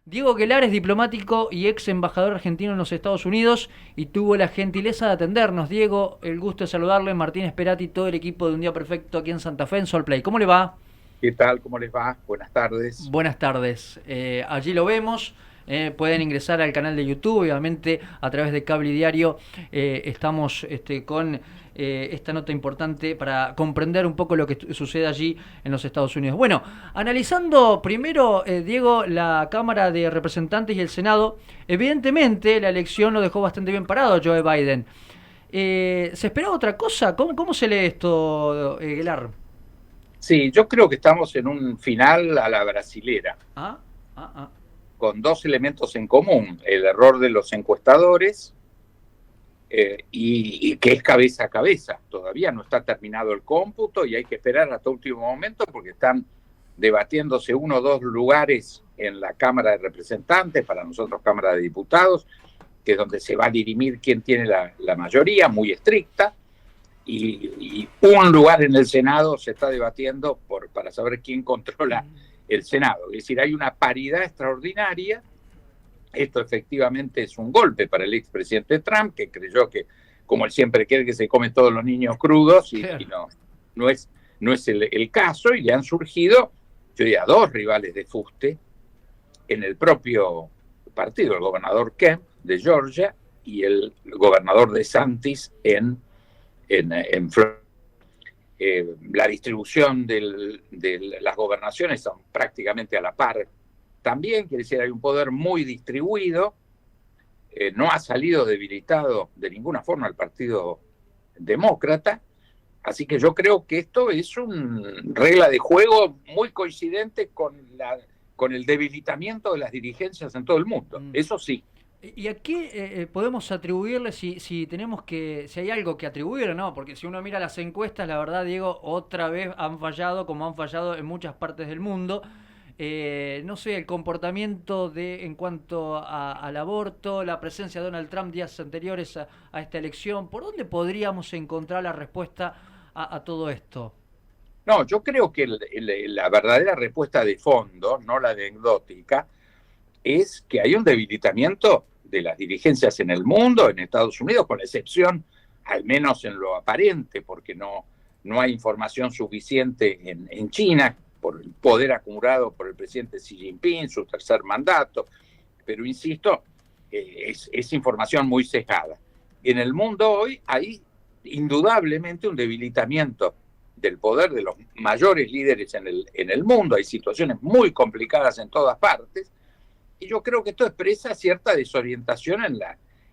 Diego Aguilar es diplomático y ex embajador argentino en los Estados Unidos y tuvo la gentileza de atendernos. Diego, el gusto de saludarle, Martín Esperati y todo el equipo de Un Día Perfecto aquí en Santa Fe, en Solplay. ¿Cómo le va? ¿Qué tal? ¿Cómo les va? Buenas tardes. Buenas tardes. Allí lo vemos. Pueden ingresar al canal de YouTube, obviamente a través de Cable Diario. Estamos con esta nota importante para comprender un poco lo que sucede allí en los Estados Unidos. Bueno, analizando primero, Diego, la Cámara de Representantes y el Senado, evidentemente la elección lo dejó bastante bien parado Joe Biden. ¿Se esperaba otra cosa? ¿Cómo se lee esto, Gelar? Sí, yo creo que estamos en un final a la brasilera, Ah, ah, ah. con dos elementos en común: el error de los encuestadores y que es cabeza a cabeza. Todavía no está terminado el cómputo y hay que esperar hasta último momento porque están debatiéndose uno o dos lugares en la Cámara de Representantes, para nosotros Cámara de Diputados, que es donde se va a dirimir quién tiene la mayoría, muy estricta. Y un lugar en el Senado se está debatiendo para saber quién controla el Senado. Es decir, hay una paridad extraordinaria. Esto efectivamente es un golpe para el expresidente Trump, que creyó que, como él siempre quiere, que se come todos los niños crudos, y Claro. no es el caso, y le han surgido, yo diría, dos rivales de fuste en el propio partido: el gobernador Kemp de Georgia y el gobernador DeSantis en Florida. La distribución de las gobernaciones son prácticamente a la par también, quiere decir, hay un poder muy distribuido. No ha salido debilitado de ninguna forma el Partido Demócrata, así que yo creo que esto es una regla de juego muy coincidente con el debilitamiento de las dirigencias en todo el mundo. Mm. Eso sí. ¿Y a qué podemos atribuirle si tenemos si hay algo que atribuir, ¿no? Porque si uno mira las encuestas, la verdad, Diego, otra vez han fallado como han fallado en muchas partes del mundo. No sé, el comportamiento en cuanto al aborto, la presencia de Donald Trump días anteriores a esta elección, ¿por dónde podríamos encontrar la respuesta a todo esto? No, yo creo que la verdadera respuesta de fondo, no la anecdótica, es que hay un debilitamiento de las dirigencias en el mundo, en Estados Unidos, con excepción, al menos en lo aparente, porque no hay información suficiente en China por el poder acumulado por el presidente Xi Jinping, su tercer mandato, pero insisto, es información muy sesgada. En el mundo hoy hay indudablemente un debilitamiento del poder de los mayores líderes en el mundo. Hay situaciones muy complicadas en todas partes, y yo creo que esto expresa cierta desorientación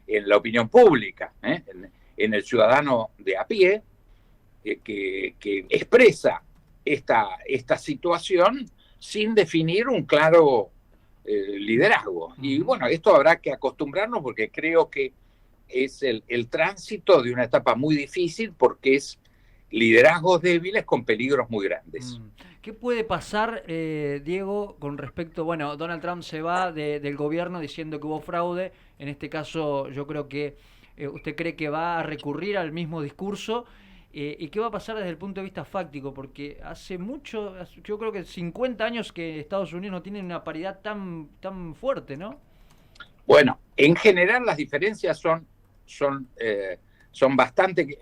en la opinión pública, en el ciudadano de a pie, que expresa esta situación sin definir un claro liderazgo. Y Ujú. bueno, esto habrá que acostumbrarnos, porque creo que es el tránsito de una etapa muy difícil, porque es liderazgos débiles con peligros muy grandes. Mm. ¿Qué puede pasar, Diego, con respecto, bueno, Donald Trump se va del gobierno diciendo que hubo fraude, en este caso yo creo que usted cree que va a recurrir al mismo discurso, ¿y qué va a pasar desde el punto de vista fáctico? Porque hace mucho, yo creo que 50 años que Estados Unidos no tiene una paridad tan fuerte, ¿no? Bueno, en general las diferencias son bastante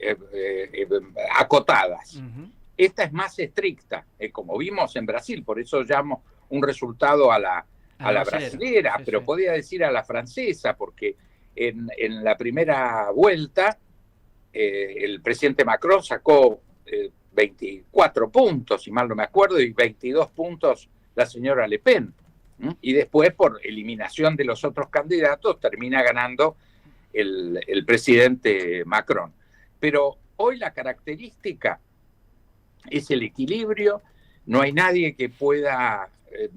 acotadas. Ujú. Esta es más estricta, como vimos en Brasil, por eso llamo un resultado a la, A a la la brasilera, brasilera, sí, pero sí. podría decir a la francesa, porque en la primera vuelta el presidente Macron sacó 24 puntos, si mal no me acuerdo, y 22 puntos la señora Le Pen. Y después, por eliminación de los otros candidatos, termina ganando el presidente Macron. Pero hoy la característica es el equilibrio. No hay nadie que pueda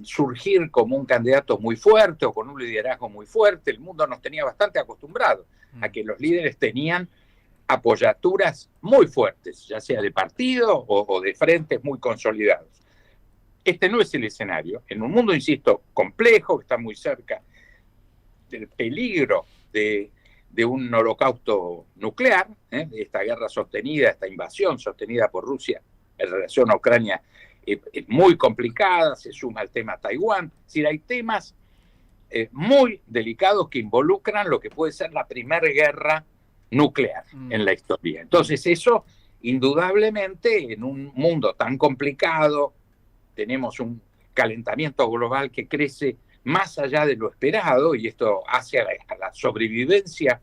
surgir como un candidato muy fuerte o con un liderazgo muy fuerte. El mundo nos tenía bastante acostumbrados a Mm. que los líderes tenían apoyaturas muy fuertes, ya sea de partido o de frentes muy consolidados. Este no es el escenario. En un mundo, insisto, complejo, que está muy cerca del peligro de un holocausto nuclear, esta guerra sostenida, esta invasión sostenida por Rusia en relación a Ucrania, es muy complicada. Se suma el tema Taiwán. Es decir, hay temas muy delicados que involucran lo que puede ser la primera guerra nuclear en la historia. Entonces eso, indudablemente, en un mundo tan complicado, tenemos un calentamiento global que crece más allá de lo esperado, y esto hace a la sobrevivencia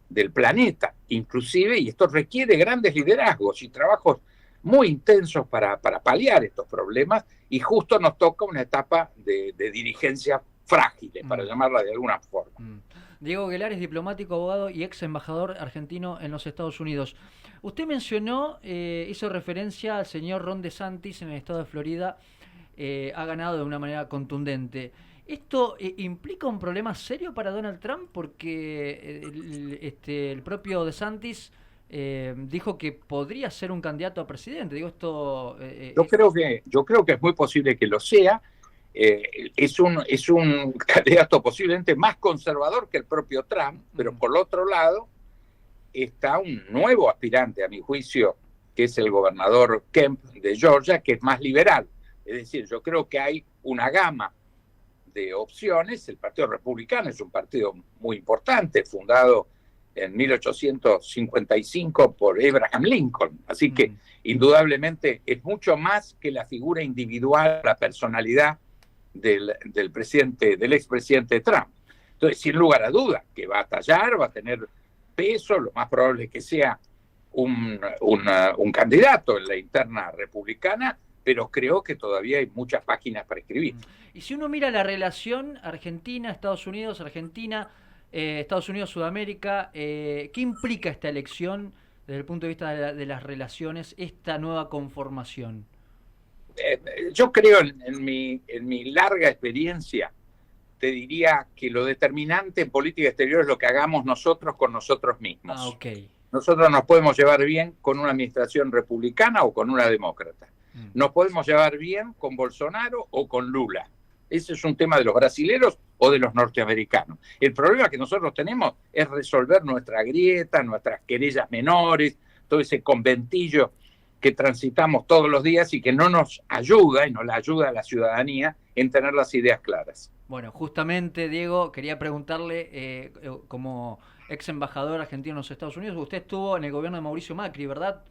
del planeta, inclusive, y esto requiere grandes liderazgos y trabajos muy intensos para paliar estos problemas, y justo nos toca una etapa de dirigencia frágiles, para llamarla de alguna forma. Diego Aguilar es diplomático, abogado y ex embajador argentino en los Estados Unidos. Usted mencionó, hizo referencia al señor Ron DeSantis en el estado de Florida, ha ganado de una manera contundente. ¿Esto implica un problema serio para Donald Trump? Porque el propio DeSantis dijo que podría ser un candidato a presidente. Digo, esto... Yo creo que es muy posible que lo sea. Es un candidato posiblemente más conservador que el propio Trump, pero por otro lado está un nuevo aspirante, a mi juicio, que es el gobernador Kemp de Georgia, que es más liberal. Es decir, yo creo que hay una gama de opciones. El Partido Republicano es un partido muy importante, fundado en 1855 por Abraham Lincoln. Así que indudablemente es mucho más que la figura individual, la personalidad del expresidente Trump. Entonces, sin lugar a duda, que va a tallar, va a tener peso, lo más probable es que sea un candidato en la interna republicana, pero creo que todavía hay muchas páginas para escribir. Y si uno mira la relación Argentina-Estados Unidos, Estados Unidos-Sudamérica, ¿qué implica esta elección desde el punto de vista de las relaciones, esta nueva conformación? Yo creo, en mi larga experiencia, te diría que lo determinante en política exterior es lo que hagamos nosotros con nosotros mismos. Okay. Nosotros nos podemos llevar bien con una administración republicana o con una demócrata. Nos podemos llevar bien con Bolsonaro o con Lula. Ese es un tema de los brasileros o de los norteamericanos. El problema que nosotros tenemos es resolver nuestra grieta, nuestras querellas menores, todo ese conventillo que transitamos todos los días y que no nos ayuda, y no le ayuda a la ciudadanía en tener las ideas claras. Bueno, justamente, Diego, quería preguntarle, como ex embajador argentino en los Estados Unidos, usted estuvo en el gobierno de Mauricio Macri, ¿verdad?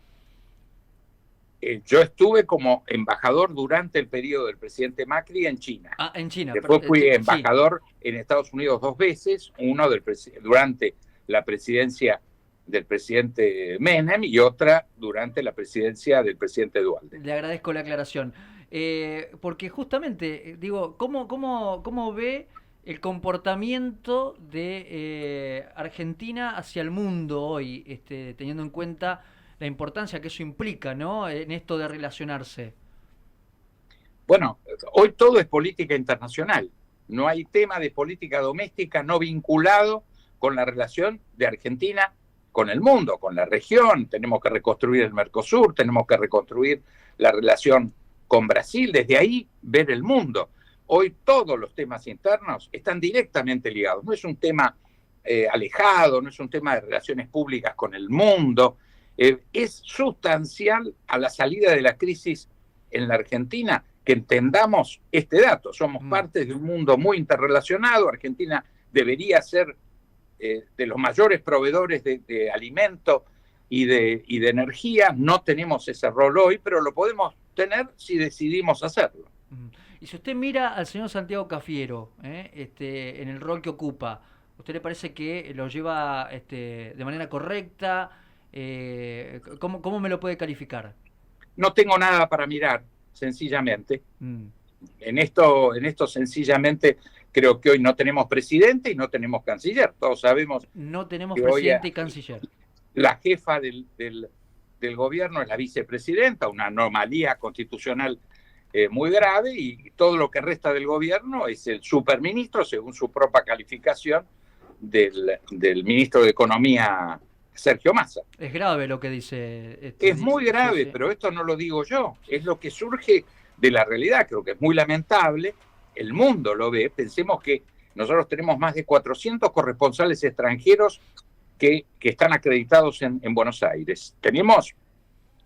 Yo estuve como embajador durante el periodo del presidente Macri en China. Ah, en China. Después fui embajador en Estados Unidos 2 veces, uno durante la presidencia del presidente Menem y otra durante la presidencia del presidente Dualde. Le agradezco la aclaración. Porque justamente, digo, ¿cómo ve el comportamiento de Argentina hacia el mundo hoy, teniendo en cuenta la importancia que eso implica, ¿no?, en esto de relacionarse? Bueno, hoy todo es política internacional. No hay tema de política doméstica no vinculado con la relación de Argentina con el mundo, con la región. Tenemos que reconstruir el Mercosur, tenemos que reconstruir la relación con Brasil, desde ahí ver el mundo. Hoy todos los temas internos están directamente ligados. No es un tema alejado, no es un tema de relaciones públicas con el mundo. Es sustancial a la salida de la crisis en la Argentina que entendamos este dato. Somos parte de un mundo muy interrelacionado. Argentina debería ser de los mayores proveedores de alimento y de energía. No tenemos ese rol hoy, pero lo podemos tener si decidimos hacerlo. Y si usted mira al señor Santiago Cafiero, en el rol que ocupa, ¿usted le parece que lo lleva de manera correcta? ¿Cómo me lo puede calificar? No tengo nada para mirar, sencillamente. En esto sencillamente creo que hoy no tenemos presidente y no tenemos canciller. Todos sabemos. No tenemos presidente y canciller. La jefa del gobierno es la vicepresidenta, una anomalía constitucional muy grave, y todo lo que resta del gobierno es el superministro, según su propia calificación, del ministro de Economía, Sergio Massa. Es grave lo que dice. Es muy grave, pero esto no lo digo yo, es lo que surge de la realidad. Creo que es muy lamentable, el mundo lo ve. Pensemos que nosotros tenemos más de 400 corresponsales extranjeros que están acreditados en Buenos Aires. Tenemos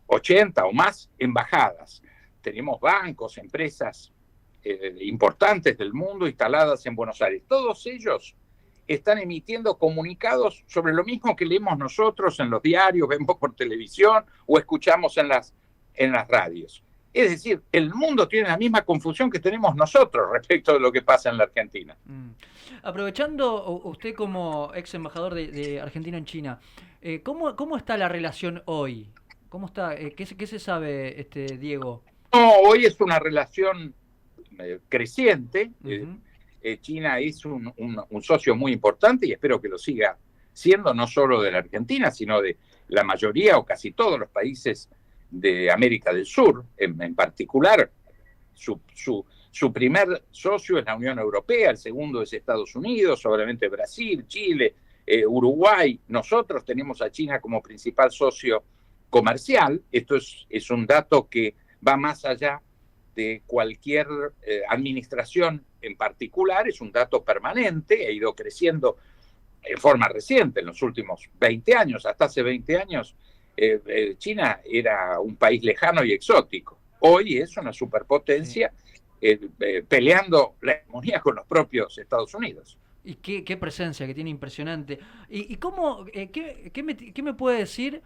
80 o más embajadas, tenemos bancos, empresas importantes del mundo instaladas en Buenos Aires. Todos ellos están emitiendo comunicados sobre lo mismo que leemos nosotros en los diarios, vemos por televisión o escuchamos en las radios. Es decir, el mundo tiene la misma confusión que tenemos nosotros respecto de lo que pasa en la Argentina. Aprovechando usted como ex embajador de Argentina en China, ¿cómo está la relación hoy? ¿Cómo está? ¿Qué se sabe, Diego? No, hoy es una relación creciente. Uh-huh. China es un socio muy importante y espero que lo siga siendo, no solo de la Argentina, sino de la mayoría o casi todos los países de América del Sur, en particular. Su primer socio es la Unión Europea, el segundo es Estados Unidos, obviamente Brasil, Chile, Uruguay. Nosotros tenemos a China como principal socio comercial. Esto es un dato que va más allá de cualquier administración en particular, es un dato permanente, ha ido creciendo en forma reciente en los últimos 20 años. Hasta hace 20 años China era un país lejano y exótico. Hoy es una superpotencia peleando la hegemonía con los propios Estados Unidos. Y qué presencia que tiene, impresionante. ¿Y cómo, qué me puede decir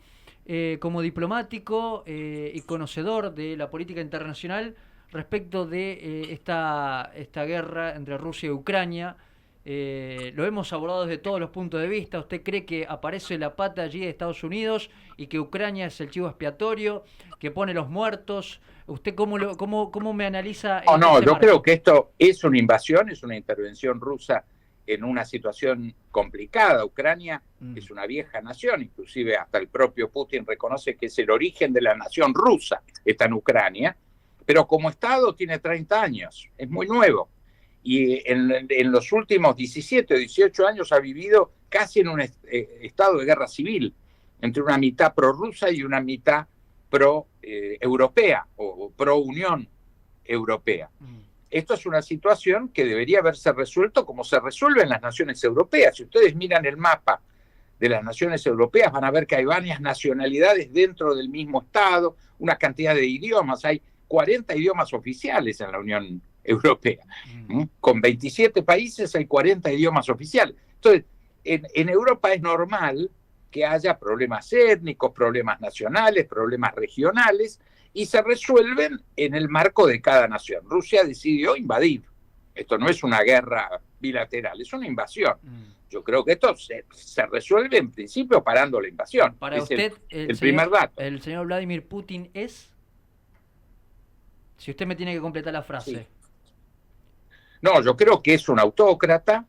como diplomático y conocedor de la política internacional respecto de esta guerra entre Rusia y Ucrania? Lo hemos abordado desde todos los puntos de vista. ¿Usted cree que aparece la pata allí de Estados Unidos y que Ucrania es el chivo expiatorio, que pone los muertos? ¿Usted cómo me analiza? No, yo creo que esto es una invasión, es una intervención rusa en una situación complicada. Ucrania es una vieja nación, inclusive hasta el propio Putin reconoce que es el origen de la nación rusa, está en Ucrania, pero como Estado tiene 30 años, es muy nuevo. Y en los últimos 17 o 18 años ha vivido casi en un estado de guerra civil, entre una mitad prorrusa y una mitad pro-europea o pro-Unión Europea. Esto es una situación que debería haberse resuelto como se resuelve en las naciones europeas. Si ustedes miran el mapa de las naciones europeas, van a ver que hay varias nacionalidades dentro del mismo Estado, una cantidad de idiomas. Hay 40 idiomas oficiales en la Unión Europea. Con 27 países hay 40 idiomas oficiales. Entonces, en Europa es normal que haya problemas étnicos, problemas nacionales, problemas regionales, y se resuelven en el marco de cada nación. Rusia decidió invadir. Esto no es una guerra bilateral, es una invasión. Yo creo que esto se resuelve en principio parando la invasión. Para es usted, el primer dato. ¿El señor Vladimir Putin es? Si usted me tiene que completar la frase. Sí. No, yo creo que es un autócrata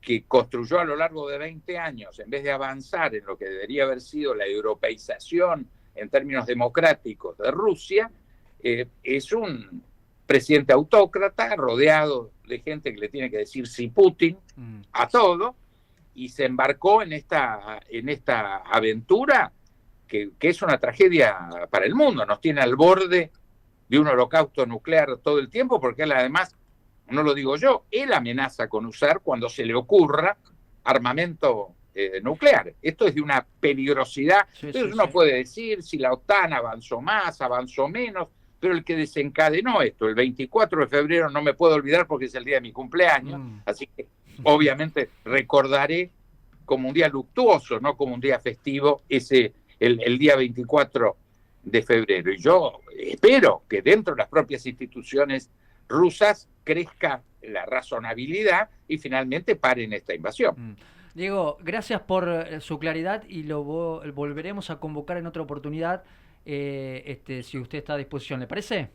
que construyó a lo largo de 20 años, en vez de avanzar en lo que debería haber sido la europeización en términos democráticos de Rusia, es un presidente autócrata rodeado de gente que le tiene que decir sí Putin a todo, y se embarcó en esta aventura que es una tragedia para el mundo. Nos tiene al borde de un holocausto nuclear todo el tiempo, porque él además, no lo digo yo, él amenaza con usar cuando se le ocurra armamento nuclear. Esto es de una peligrosidad. Entonces uno puede decir si la OTAN avanzó más, avanzó menos, pero el que desencadenó esto, el 24 de febrero, no me puedo olvidar porque es el día de mi cumpleaños, así que obviamente recordaré como un día luctuoso, no como un día festivo, el día 24 de febrero. Y yo espero que dentro de las propias instituciones rusas crezca la razonabilidad y finalmente paren esta invasión. Diego, gracias por su claridad y lo volveremos a convocar en otra oportunidad si usted está a disposición. ¿Le parece?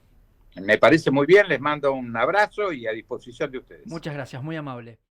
Me parece muy bien, les mando un abrazo y a disposición de ustedes. Muchas gracias, muy amable.